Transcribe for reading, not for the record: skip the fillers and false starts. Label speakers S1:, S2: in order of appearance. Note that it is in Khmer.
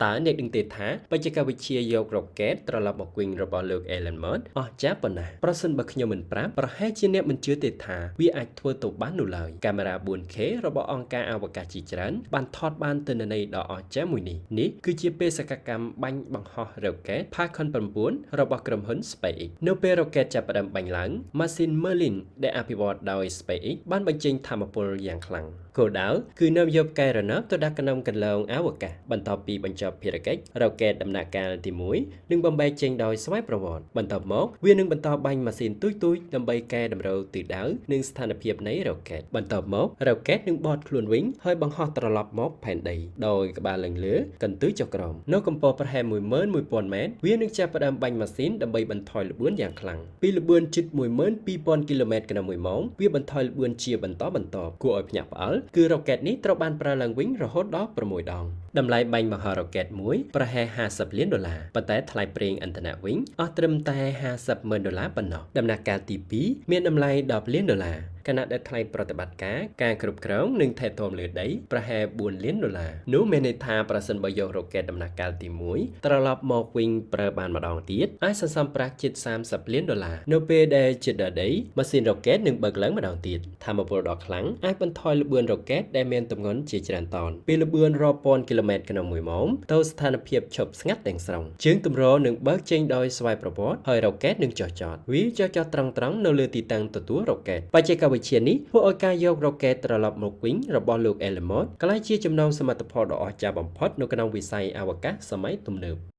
S1: តើអ្នកនឹងទេថាបច្ចេកវិទ្យាយករ៉ុកែតត្រឡប់មកវិញរបស់លោក Elon Musk អស់ចាស់ប៉ុណ្ណាប្រសិនបើខ្ញុំមិនប្រាប់ប្រហែលជាអ្នកមិនជឿទេថាវាអាចធ្វើទៅបាននោះឡើយកាមេរ៉ា 4K របស់អង្គការអវកាសជាច្រើនបានថតបានទិន្នន័យដ៏អស្ចារ្យមួយនេះគឺជាបេសកកម្មបាញ់បង្ហោះរ៉ុកែត Falcon 9 របស់ក្រុមហ៊ុន SpaceX នៅពេលរ៉ុកែតចាប់ផ្ដើមបាញ់ឡើងម៉ាស៊ីន Merlin ដែលអភិវឌ្ឍដោយ SpaceX បានបញ្ចេញថាមពលយ៉ាងខ្លាំងគោលដៅគឺនាំយកកែរណបទៅដាក់ក្នុងកន្លងអវកាសបន្ទាប់ពីបញ្ចប់ភារកិច្ចរ៉ុកែតដំណាក់កាលទី1នឹងបំបែកចេញដោយស្វ័យប្រវត្តិបន្ទាប់មកវានឹងបន្តបាញ់ម៉ាស៊ីនទូចៗដើម្បីកែតម្រូវទិសដៅនិងស្ថានភាពនៃរ៉ុកែតបន្ទាប់មករ៉ុកែតនឹងបត់ខ្លួនវិញហើយបង្ហោះត្រឡប់មកផែនដីដោយក្បាលឡើងលើកន្ទុយចុះក្រោមនៅកម្ពស់ប្រហែល 11000 ម៉ែត្រវានឹងចាប់ផ្ដើមបាញ់ម៉ាស៊ីនដើម្បីបន្ថយល្បឿនយ៉ាងខ្លាំងពីល្បឿនជិត 12000 គីឡូម៉ែត្រក្នុង1ម៉ោងវាបន្ថយល្បឿនជាបន្តបន្ទាប់គួរឲ្យភ្ញាក់ផ្អើលគឺរ៉ុកែតនេះត្រូវបានប្រើឡើងវិញរហូតដល់6ដងតម្លៃបាញ់បង្ហោះរ៉ុកែតមួយប្រហែល$50 លានប៉ុន្តែថ្លៃប្រេងឥន្ធនៈវិញអស់ត្រឹមតែ$50,000ប៉ុណ្ណោះដំណាក់កាលទី2មានតម្លៃ$10 លានខណៈដែលថ្លៃប្រតិបត្តិការគ្រប់គ្រងនិងថែទាំលើដីប្រហែល$4 លាននោះមានន័យថាប្រសិនបើយករ៉ុកែតដំណាក់កាលទី1ត្រឡប់មកវិញប្រើបានម្ដងទៀតអាចសន្សំប្រាក់ជិត$30 លាននៅពេលដែលជិតដល់ដីម៉ាស៊ីនរ៉ុកែតនឹងបើកឡើងម្ដងទៀតថាមពលដ៏ខ្លាំងអាចបន្ថយល្បឿនរ៉ុកែតដែលមានទម្ងន់ជាច្រើនតោនពីល្បឿនរាប់ពាន់គីឡូម៉ែត្រក្នុង1ម៉ោងទៅស្ថានភាពឈប់ស្ងាត់ទាំងស្រុងជើងទម្រនឹងបើកចេញដោយស្វ័យប្រវត្តិហើយរ៉ុកែតនឹងចុះចតវាចុះចតត្រង់នៅលើទីតាំងទទួលរ៉ុកែតបច្ចេកវិទ្យានេះធ្វើឲ្យការយករ៉ុកែតត្រឡប់មកវិញរបស់លោក Elon Musk ក្លាយជាចំណងសមិទ្ធផលដ៏អស្ចារ្យបំផុតនៅក្នុងវិស័យអវកាសសម័យទំនើប